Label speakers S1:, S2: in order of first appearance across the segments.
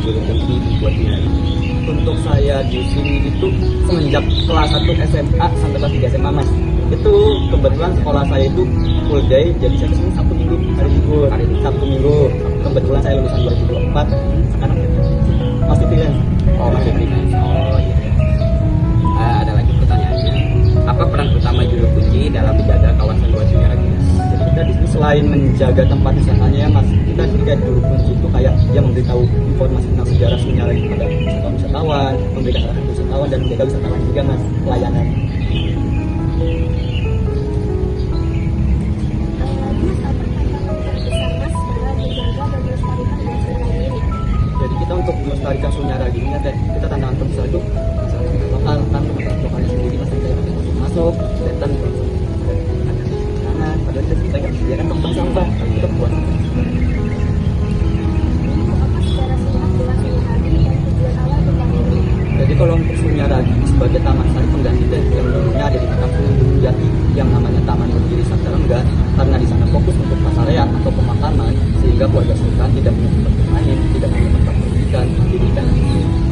S1: julukan buat dia?
S2: Untuk saya di sini itu semenjak kelas 1 SMA sampai kelas 3 SMA mas. Itu kebetulan sekolah saya itu full day, jadi saya kesini Sabtu Minggu, hari libur, Sabtu Minggu. Kebetulan saya lulusan 2024, sekarang masih freelance.
S1: Oh, masih freelance. Oh iya. Ada lagi pertanyaannya. Apa peran utama juru kunci dalam menjaga kawasan Gua Sunyaragi?
S2: Jadi kita di sini selain menjaga tempat wisatanya ya mas, kita juga juru kunci itu kayak dia memberitahu informasi tentang sejarah Sunyaragi kepada wisatawan, memberikan arahan wisatawan dan menjaga wisatawan juga mas, pelayanan. Jadi kita untuk melestarikan Sunyaragi ini kita tantangan terbesar itu lokal kan lokalnya sendiri mas, masuk datang padahal kita kan disediakan tempat sampah tapi kita buat. Jadi kalau untuk Sunyaragi sebagai taman sari pengganti yang dulunya ada di Kampung Jati yang namanya Taman Berdiri Sabda Rengga, karena di sana fokus untuk pasarean atau pemakaman sehingga keluarga sultan tidak punya tempat bermain, tidak punya tempat pendidikan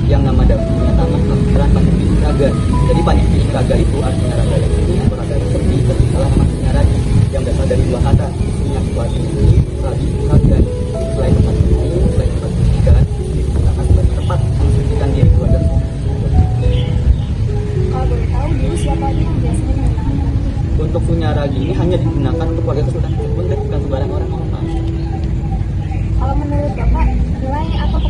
S2: yang nama dahulunya Taman Kelancaran Panjang Raga. Jadi Panjang Raga itu artinya raga yang ini raga yang seperti tertinggalah nama Sunyaragi yang berasal dari dua kata yang kuat ini ragi raga. Selain tempat bermain, selain tempat pendidikan, digunakan sebagai tempat mensucikan diri keluarga.
S3: Kalau boleh tahu dulu siapa aja yang biasanya menggunakan?
S2: Untuk Sunyaragi ini hanya digunakan untuk keluarga kesultanan pun bukan sembarang orang mas.
S3: Kalau menurut Bapak, nilai atau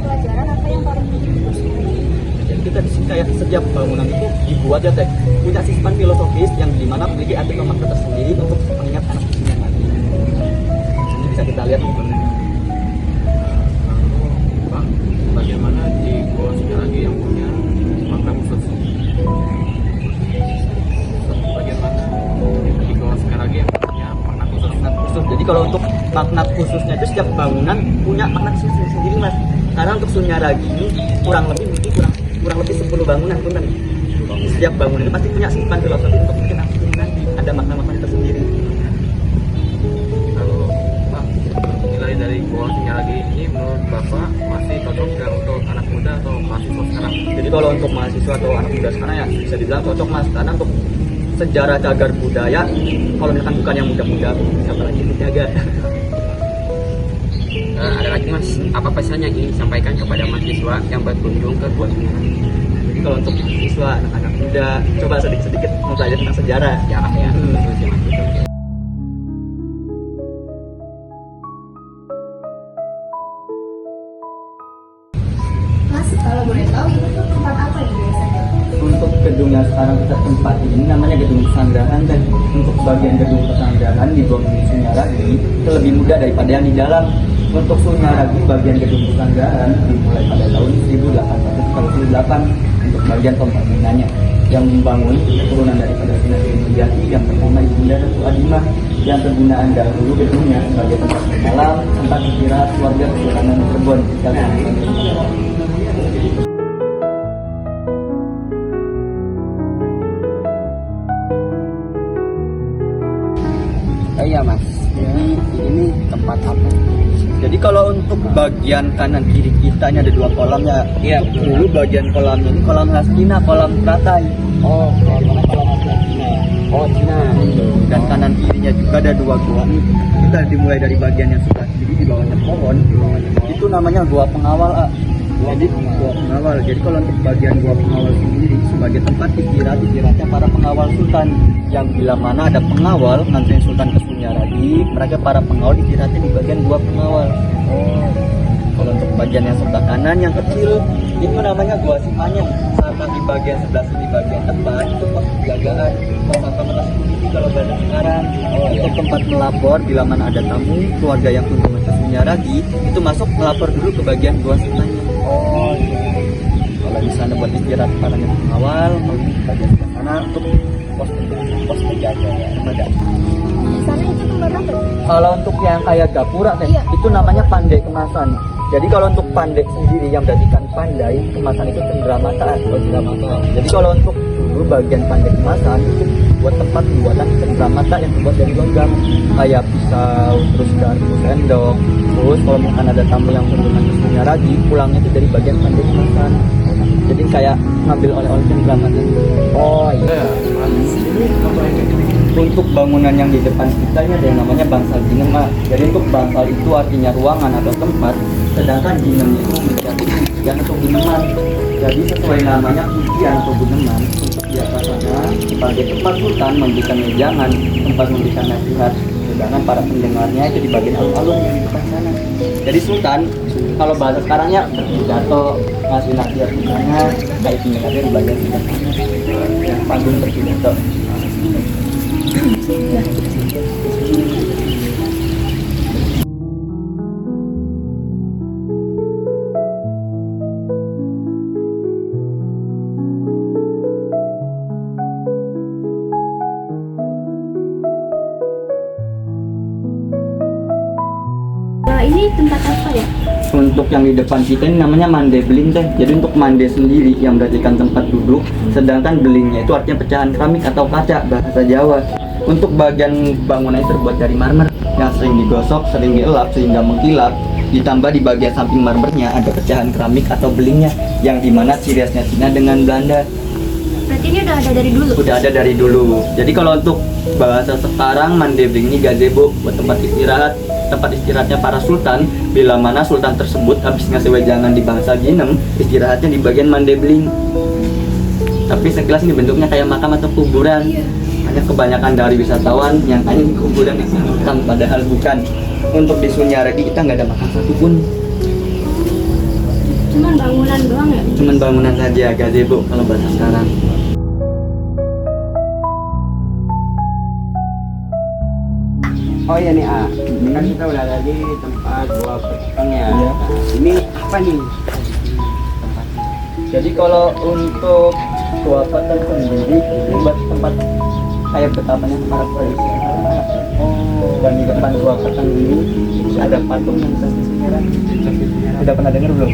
S3: pelajaran apa yang paling penting di Sunyaragi?
S2: Jadi kita di sini kayak setiap bangunan itu dibuat ya teh punya sisipan filosofis yang dimana memiliki arti pemakna tersendiri untuk mengingat anak cucunya nanti. Ini bisa kita lihat di bangunan.
S4: Bang, bagaimana di Gua Sunyaragi yang punya makna khusus? Bagaimana di Gua Sunyaragi yang punya makna khusus?
S2: Makna khusus. Jadi kalau untuk makna khususnya itu setiap bangunan punya makna khususnya sendiri mas. Karena untuk Sunyaragi ini kurang lebih 10 bangunan pun kan. Setiap bangunan itu pasti punya sisipan filosofi untuk bikin anak nanti ada makna-makna tersendiri.
S4: Lalu, Pak, nilai dari Gua Sunyaragi ini menurut Bapak masih cocok nggak untuk anak muda atau mahasiswa sekarang?
S2: Jadi kalau untuk mahasiswa atau anak muda sekarang ya bisa dibilang cocok mas, karena untuk sejarah cagar budaya kalau misalkan bukan yang muda-muda siapa lagi dijaga.
S1: Ada lagi mas, apa pesan yang ingin disampaikan kepada mahasiswa yang berkunjung ke Gua Sunyaragi?
S2: Jadi kalau untuk mahasiswa anak-anak muda coba sedikit-sedikit mempelajari tentang sejarah.
S1: Sejarah ya, betul sih mas, betul.
S3: Mas, kalau boleh tahu itu tuh tempat apa ya biasanya?
S2: Untuk gedung yang sekarang kita tempati ini namanya gedung pesanggrahan dan untuk bagian gedung pesanggrahan di bangunan Sunyaragi itu lebih mudah daripada yang di dalam. Untuk Sunyaragi bagian gedung pesanggrahan dimulai pada tahun 1838 untuk bagian pembangunannya yang membangun keturunan daripada Sunan Gunung yang pertama Ibunda Ratu Adimah yang penggunaan dahulu gedungnya sebagai tempat bermalam, tempat istirahat keluarga Kesultanan Cirebon dan
S1: Iya mas, jadi ini tempat apa?
S2: jadi kalau untuk bagian kanan kiri kita ini ada dua kolamnya.
S1: Iya.
S2: Dulu bagian kolamnya ini kolam Lastina, kolam teratai.
S1: Oh, kolam Cina. Oh, Cina.
S2: Dan kanan kirinya juga ada dua gua. Kita dimulai dari bagian yang sudah kiri di bawahnya pohon. Itu namanya gua pengawal. Jadi gua pengawal. Jadi kalau untuk bagian gua pengawal sendiri sebagai tempat istirahatnya para pengawal sultan. Yang bila mana ada pengawal nganterin sultan ke Sunyaragi, mereka para pengawal istirahatnya di bagian gua pengawal. Kalau untuk bagian yang sebelah kanan yang kecil itu namanya gua Simanyang. Sama di bagian sebelah sini bagian depan itu pos penjagaan pemakaman security kalau bahasa sekarang. Untuk tempat melapor bila mana ada tamu keluarga yang kunjungan ke Sunyaragi itu masuk melapor dulu ke bagian gua Simanyang. Kalau di sana buat istirahat para pengawal, kalau di bagian sebelah sana untuk pos penjaga armada.
S3: Di sana itu tempat apa?
S2: Kalau untuk yang kayak gapura
S3: Iya.
S2: itu namanya pandai kemasan. Jadi kalau untuk pandai sendiri yang berarti pandai kemasan itu cenderamata atau cenderamata. Jadi kalau untuk dulu bagian pandai kemasan itu buat tempat pembuatan cendramata yang terbuat dari logam, kayak pisau, terus garpu sendok. Terus kalau misalkan ada tamu yang kunjungan ke Sunyaragi, pulangnya itu dari bagian pandai makan. Jadi kayak ngambil oleh-oleh cendramata.
S1: Oh iya.
S2: Untuk bangunan yang di depan kita ini ada yang namanya bangsal jinem. Jadi untuk bangsal itu artinya ruangan atau tempat, sedangkan jinem itu menjadi kuncian atau guneman. Jadi sesuai namanya kuncian atau guneman, untuk di atas sana sebagai tempat sultan memberikan wejangan, tempat memberikan nasihat, sedangkan para pendengarnya itu di bagian alun-alun yang di depan sana. Jadi sultan kalau bahasa sekarangnya berpidato, ngasih nasihat di sana, kayak pendengarnya di bagian sebelah sana yang panggung berpidato.
S3: Nah, ini tempat apa ya?
S2: Untuk yang di depan kita ini namanya mande beling teh. Jadi untuk mande sendiri yang berartikan tempat duduk, sedangkan belingnya itu artinya pecahan keramik atau kaca bahasa Jawa. Untuk bagian bangunan itu terbuat dari marmer yang sering digosok, sering dielap sehingga mengkilap. Ditambah di bagian samping marmernya ada pecahan keramik atau belingnya yang dimana ciri khasnya Cina dengan Belanda.
S3: Berarti ini udah ada dari dulu?
S2: Udah ada dari dulu. Jadi kalau untuk bahasa sekarang mande beling ini gazebo buat tempat istirahat. Tempat istirahatnya para sultan, bila mana sultan tersebut habis ngasih wejangan di bangsa Jinem, istirahatnya di bagian mande beling. Tapi sekilas ini bentuknya kayak makam atau kuburan. Hanya kebanyakan dari wisatawan yang tanya di kuburan itu makam, padahal bukan. Untuk di Sunyaragi kita nggak ada makam satupun.
S3: Cuman bangunan doang ya?
S2: Cuman bangunan saja, gazebo kalau bahasa sekarang.
S1: Oh iya nih kan kita udah ada di tempat gua petang ya.
S2: Iya.
S1: Ini apa nih?
S2: Jadi kalau untuk gua petang sendiri ini buat tempat kayak betapanya para tradisional. Dan di depan gua petang ini ada patung yang saksi sejarah. Sudah pernah dengar belum?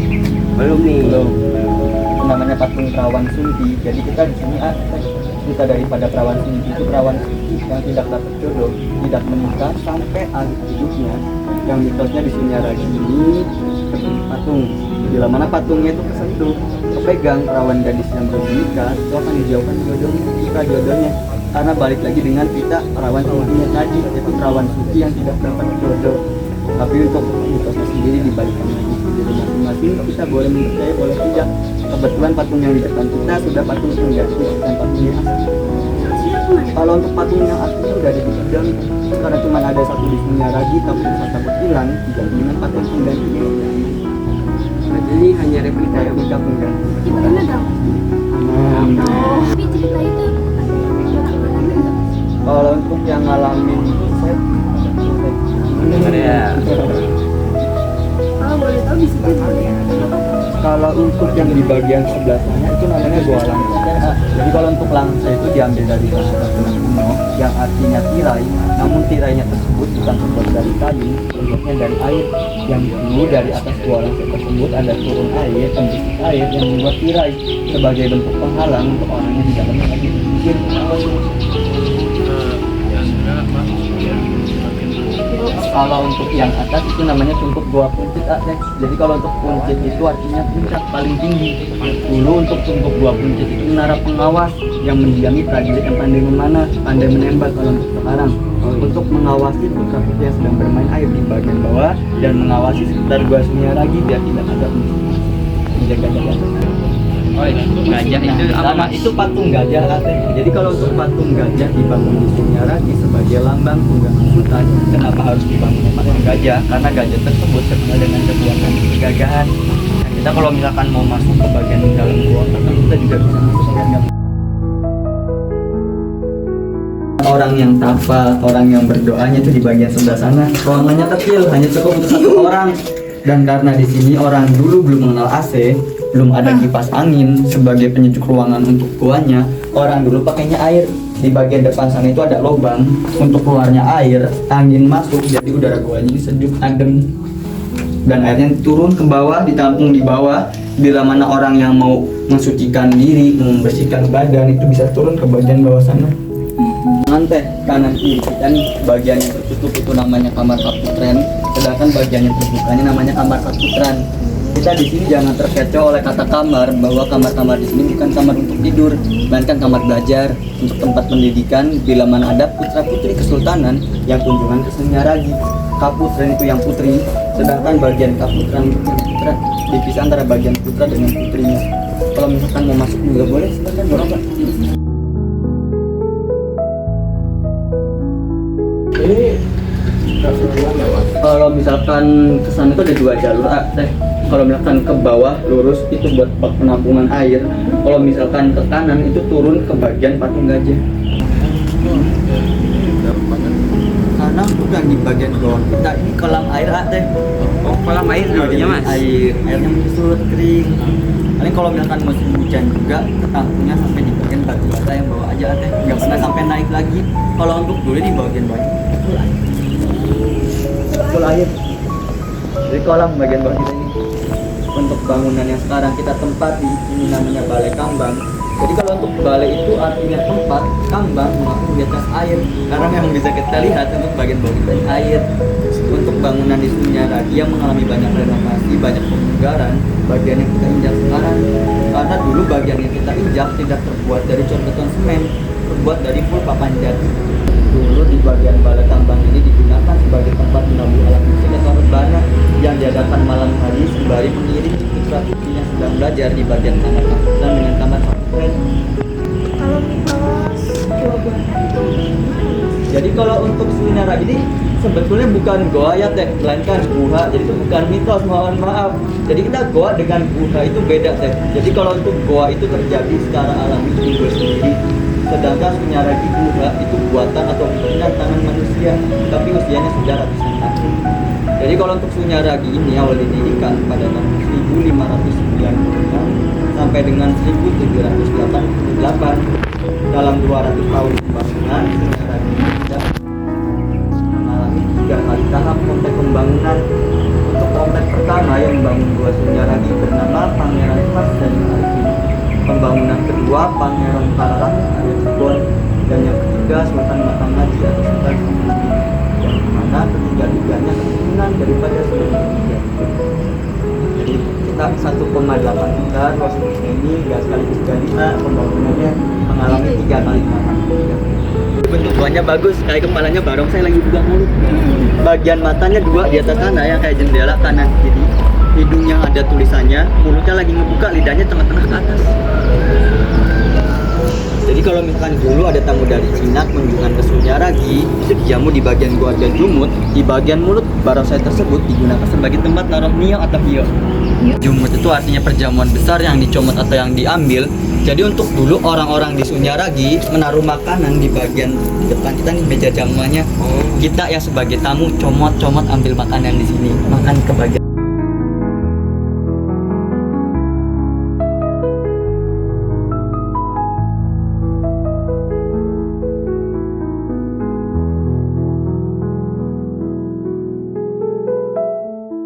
S1: Belum nih.
S2: Belum. Itu namanya patung Perawan Sunti. Jadi kita di sini kita daripada Perawan Sunti itu perawan suci yang tidak dapat jodoh, tidak menikah sampai akhir hidupnya. Yang mitosnya di Sunyaragi ini seperti patung. Bila mana patungnya itu kesentuh, kepegang perawan gadis yang belum menikah, itu akan dijauhkan jodohnya. Karena balik lagi dengan kita perawan suntinya tadi, yaitu perawan suci yang tidak dapat jodoh. Tapi untuk mitosnya sendiri dibalikkan lagi sendiri masing-masing, kita boleh percaya boleh tidak. Kebetulan patung yang di depan kita sudah patung pengganti dan patung yang asli. Kalau untuk patung yang asli udah ada di gudang, karena cuma ada satu di Sunyaragi, tapi bisa takut hilang, diganti dengan patung pengganti.
S1: Berarti ini hanya replika ya?
S2: Replika pengganti.
S3: Gimana dong? Oh, tapi cerita itu
S2: Kalau untuk yang ngalamin set,
S1: Bener ya.
S3: kalau boleh tahu di situ apa?
S2: kalau untuk yang di bagian sebelah sana itu namanya gua langsa. Jadi kalau untuk langsa itu diambil dari bahasa Sunda kuno yang artinya tirai, namun tirainya tersebut bukan terbuat dari kayu, terbuatnya dari air. Yang dulu dari atas gua langsa tersebut ada turun air, pembisik air yang membuat tirai sebagai bentuk penghalang untuk orang yang di dalamnya lagi berpikir. Kalau untuk yang atas itu namanya tumpuk gua puncit. Jadi kalau untuk puncit itu artinya puncak paling tinggi. Dulu untuk tumpuk gua puncit itu menara pengawas yang mendiami prajurit yang pandai memanah, pandai menembak. Kalau untuk sekarang untuk mengawasi putra-putri yang sedang bermain air di bagian bawah dan mengawasi sekitar gua Sunyaragi biar tidak ada menjaga-jaga.
S1: Oh itu gajah itu apa
S2: Nah,
S1: mas?
S2: itu patung gajah katanya. Jadi kalau untuk patung gajah dibangun di Sunyaragi sebagai lambang tunggang sultan, kenapa harus dibangun patung gajah? Karena gajah tersebut terkenal dengan kekuatan kegagahan. Dan kita kalau misalkan mau masuk ke bagian dalam gua, kan kita juga bisa masuk ke bagian dalam. Orang yang tapa, orang yang berdoanya itu di bagian sebelah sana. Ruangannya kecil, hanya cukup untuk satu orang. Dan karena di sini orang dulu belum mengenal AC, belum ada kipas angin sebagai penyejuk ruangan untuk guanya, orang dulu pakainya air. Di bagian depan sana itu ada lubang untuk keluarnya air, angin masuk, jadi udara guanya ini sejuk, adem. Dan airnya turun ke bawah, ditampung di bawah. Bila mana orang yang mau mensucikan diri, membersihkan badan, itu bisa turun ke bagian bawah sana. teh kanan kiri kita nih bagian yang tertutup itu namanya kamar kaputren, sedangkan bagian yang terbukanya namanya kamar kaputren. Kita di sini jangan terkecoh oleh kata kamar, bahwa kamar-kamar di sini bukan kamar untuk tidur, melainkan kamar belajar untuk tempat pendidikan bila mana ada putra putri kesultanan yang kunjungan ke Sunyaragi. Kaputren itu yang putri, sedangkan bagian kaputren itu yang putra. Dipisah antara bagian putra dengan putrinya. Kalau misalkan mau masuk juga boleh, silakan dorong Pak.
S1: Ini Rasulullah ya, Mas?
S2: Kalau misalkan ke sana itu ada 2 jalur teh. Kalau misalkan ke bawah lurus itu buat penampungan air. Kalau misalkan ke kanan itu turun ke bagian patung gajah. Karena bukan di bagian bawah kita ini kolam air teh.
S1: Oh, kolam air dulunya, Mas?
S2: Airnya menyusut kering. Paling kalau misalkan musim hujan juga ketampungnya sampai di bagian batu bata yang bawah aja teh. Nggak pernah sampai naik lagi. Kalau untuk dulu di bagian bawah full air. Jadi kolam bagian bawah kita ini. Untuk bangunan yang sekarang kita tempati ini namanya Balai Kambang. Jadi kalau untuk balai itu artinya tempat, kambang mengapung di atas air. Karena memang bisa kita lihat untuk bagian bawah kita ini air. Untuk bangunan di Sunyaragi yang mengalami banyak renovasi, banyak pemugaran, bagian yang kita injak sekarang. Karena dulu bagian yang kita injak tidak terbuat dari cor beton semen, terbuat dari full papan jati. Dulu di bagian Balai Kambang ini digunakan sebagai tempat menabuh alat musik atau rebana yang diadakan malam hari sembari mengiring putra putri yang sedang belajar di bagian kamar kaputren dengan kamar kaputren.
S3: Kalau mitos Jawa Barat itu
S2: Jadi kalau untuk Sunyaragi ini sebetulnya bukan goa ya teh, melainkan guha. Jadi itu bukan mitos, mohon maaf. Jadi kita goa dengan guha itu beda teh. Jadi kalau untuk goa itu terjadi secara alami timbul sendiri. Sedangkan Sunyaragi guha itu buatan atau bikinan tangan manusia, tapi usianya sudah ratusan tahun. Jadi kalau untuk Sunyaragi ini awal didirikan pada tahun 1596 sampai dengan 1788. Dalam 200 tahun pembangunan, Sunyaragi sudah mengalami 3 kali tahap komplek pembangunan. Untuk komplek pertama yang membangun 2 Sunyaragi bernama Pangeran Mas dan Arifin. Pembangunan kedua Pangeran Parang alias Cirebon, dan yang ketiga Sultan Matangaji atau Sultan Samudra, yang mana ketiga-tiganya keturunan daripada Sultan Samudra. Jadi kita 1,8 hektar luas ini gas sekaligus jadi pembangunannya mengalami 3 kali tahap. Bentuk buahnya bagus, kayak kepalanya barong saya lagi buka mulut. Bagian matanya 2 di atas sana yang kayak jendela kanan kiri. Hidung yang ada tulisannya, mulutnya lagi ngebuka, lidahnya tengah-tengah ke atas. Jadi kalau misalkan dulu ada tamu dari Cina kunjungan ke Sunyaragi, itu dijamu di bagian gua dan jumut. Di bagian mulut barongsai tersebut digunakan sebagai tempat naruh nio atau hio. Jumut itu artinya perjamuan besar yang dicomot atau yang diambil. Jadi untuk dulu orang-orang di Sunyaragi menaruh makanan di bagian depan kita nih, meja jamuannya. Kita ya sebagai tamu comot-comot ambil makanan di sini, makan ke bagian.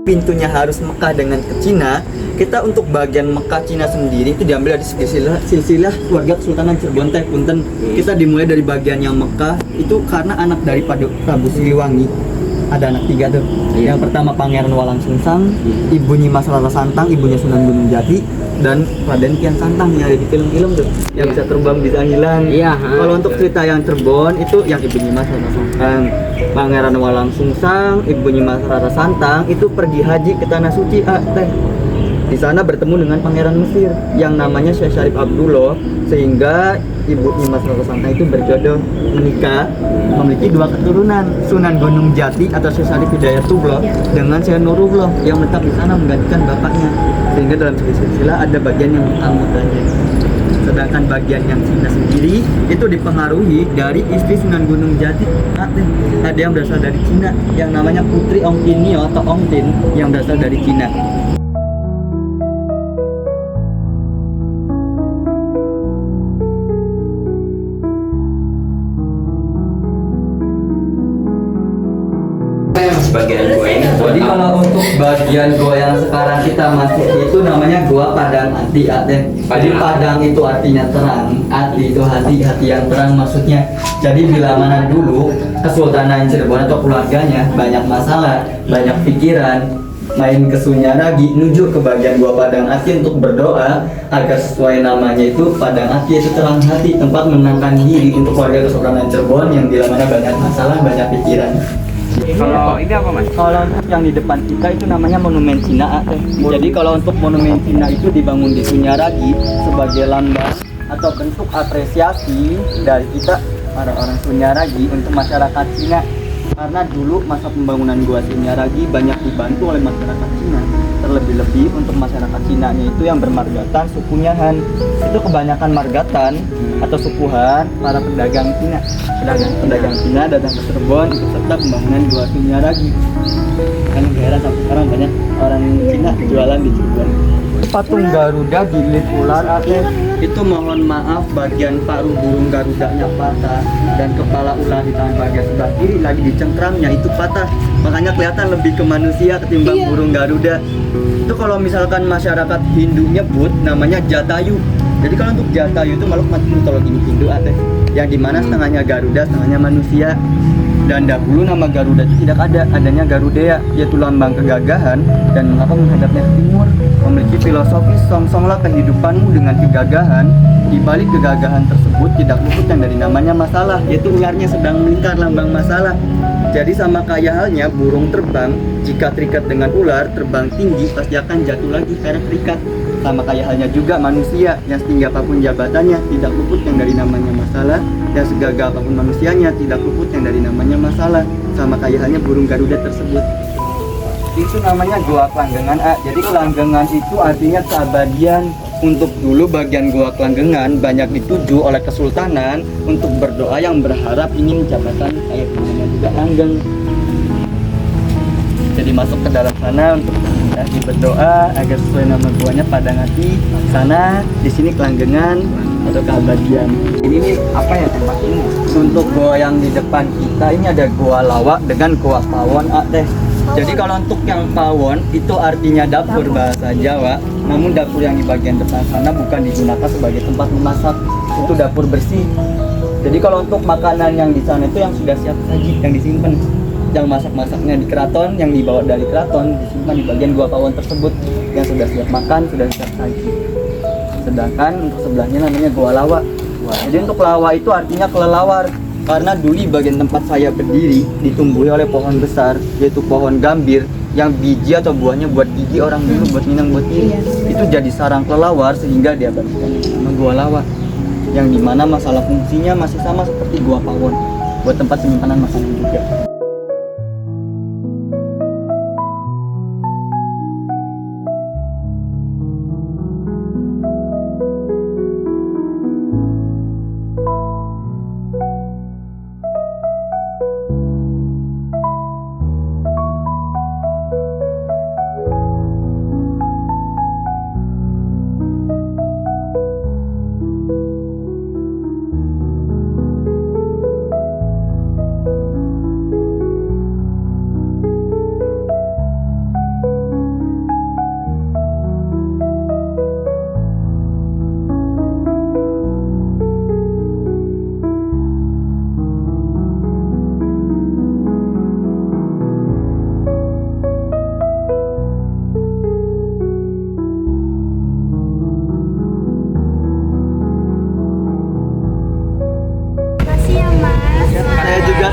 S2: Pintunya harus Mekah dengan ke Cina. Kita untuk bagian Mekah Cina sendiri itu diambil dari silsilah keluarga Kesultanan Cirebon teh punten. Kita dimulai dari bagian yang Mekah itu karena anak daripada Prabu Siliwangi. Ada anak 3 tuh. Yang pertama Pangeran Walang Sungsang, Ibu Nyimas Rara Santang, ibunya Sunan Gunung Jati, dan Raden Kian Santang yang ada di film-film tuh, yang bisa terbang bisa hilang.
S1: Iya.
S2: Kalau untuk cerita yang Cirebon itu yang Ibu Nyimas Rara Santang, Pangeran Walang Sungsang, Ibu Nyimas Rara Santang itu pergi haji ke tanah suci teh. Di sana bertemu dengan Pangeran Mesir yang namanya Syekh Syarif Abdullah, sehingga Ibu Nyimas Rara Santang itu berjodoh menikah, memiliki 2 keturunan, Sunan Gunung Jati atau Syekh Syarif Hidayatullah dengan Syekh Nurullah yang menetap di sana menggantikan bapaknya. Sehingga dalam silsilah ada bagian yang utama-utama. Sedangkan bagian yang Cina sendiri itu dipengaruhi dari istri Sunan Gunung Jati. Ada yang berasal dari Cina yang namanya Putri Ong Tinio atau Ong Tin yang berasal dari Cina.
S1: Bagian gua ini buat
S2: Jadi kalau untuk bagian gua yang sekarang kita masuk itu namanya gua Padang Ati Ate. Jadi Padang itu artinya terang, Ati itu hati, hati yang terang maksudnya. Jadi bila mana dulu Kesultanan Cirebon atau keluarganya banyak masalah, banyak pikiran, main ke Sunyaragi menuju ke bagian gua Padang Ati untuk berdoa agar sesuai namanya itu Padang Ati itu terang hati, tempat menenangkan diri untuk warga Kesultanan Cirebon yang bila mana banyak masalah, banyak pikiran.
S1: Kalau ini apa mas?
S2: Kalau untuk yang di depan kita itu namanya Monumen Cina. Jadi kalau untuk Monumen Cina itu dibangun di Sunyaragi sebagai lambang atau bentuk apresiasi dari kita para orang Sunyaragi untuk masyarakat Cina. Karena dulu masa pembangunan gua Sunyaragi banyak dibantu oleh masyarakat Cina. Terlebih-lebih untuk masyarakat Cina itu yang bermargatan sukunya Han. Itu kebanyakan margatan atau sukuhan para pedagang Cina. Pedagang Cina datang ke Cirebon ikut serta pembangunan gua Sunyaragi. Kan heran sampai sekarang banyak orang Cina jualan di Cirebon. Patung Garuda gilir ular itu mohon maaf bagian paruh burung Garudanya patah dan kepala ular di tangan bagian sebelah kiri lagi di cengkramnya itu patah, makanya kelihatan lebih ke manusia ketimbang burung Garuda. Itu kalau misalkan masyarakat Hindu nyebut namanya Jatayu. Jadi kalau untuk Jatayu itu makhluk mitologi Hindu yang dimana setengahnya Garuda setengahnya manusia. Dan dahulu nama Garuda itu tidak ada, adanya Garudea, yaitu lambang kegagahan dan mengapa menghadapnya ke timur. Memiliki filosofi songsonglah kehidupanmu dengan kegagahan. Di balik kegagahan tersebut tidak luput yang dari namanya masalah, yaitu ularnya sedang melingkar lambang masalah. Jadi sama kayak halnya burung terbang, jika terikat dengan ular terbang tinggi pasti akan jatuh lagi karena terikat. Sama kayak halnya juga manusia yang setinggi apapun jabatannya tidak luput yang dari namanya masalah, dan segagah apapun manusianya tidak luput yang dari namanya masalah. Sama kayak halnya burung Garuda tersebut. Itu namanya Goa Kelanggengan. Jadi kelanggengan itu artinya keabadian. Untuk dulu bagian Goa Kelanggengan banyak dituju oleh kesultanan untuk berdoa yang berharap ingin jabatan kayak namanya juga langgeng. Jadi masuk ke dalam sana untuk berdoa agar sesuai nama goanya Padang Ati. Sana di sini kelanggengan atau keabadian. Ini nih apa ya tempat ini? Untuk goa yang di depan kita ini ada Goa Lawak dengan Goa Pawon Jadi kalau untuk yang Pawon itu artinya dapur bahasa Jawa. Namun dapur yang di bagian depan sana bukan digunakan sebagai tempat memasak, itu dapur bersih. Jadi kalau untuk makanan yang di sana itu yang sudah siap saji, yang disimpan. Yang masak-masaknya di keraton, yang dibawa dari keraton disimpan di bagian Goa Pawon tersebut yang sudah siap makan, sudah siap saji. Sedangkan untuk sebelahnya namanya Goa Lawa. Jadi untuk lawa itu artinya kelelawar. Karena dulu di bagian tempat saya berdiri ditumbuhi oleh pohon besar, yaitu pohon gambir yang biji atau buahnya buat gigi orang dulu, buat minang, buat ini. Itu jadi sarang kelelawar sehingga dia berikan nama Goa Lawa. Yang dimana masalah fungsinya masih sama seperti Goa Pawon, buat tempat penyimpanan makanan juga.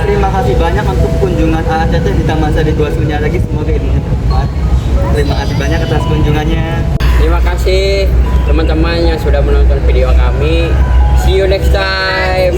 S2: Terima kasih banyak untuk kunjungan AACC di Taman Sari Goa Sunyaragi. Semoga ini bermanfaat. Terima kasih banyak atas kunjungannya.
S1: Terima kasih teman-teman yang sudah menonton video kami. See you next time.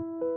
S2: Thank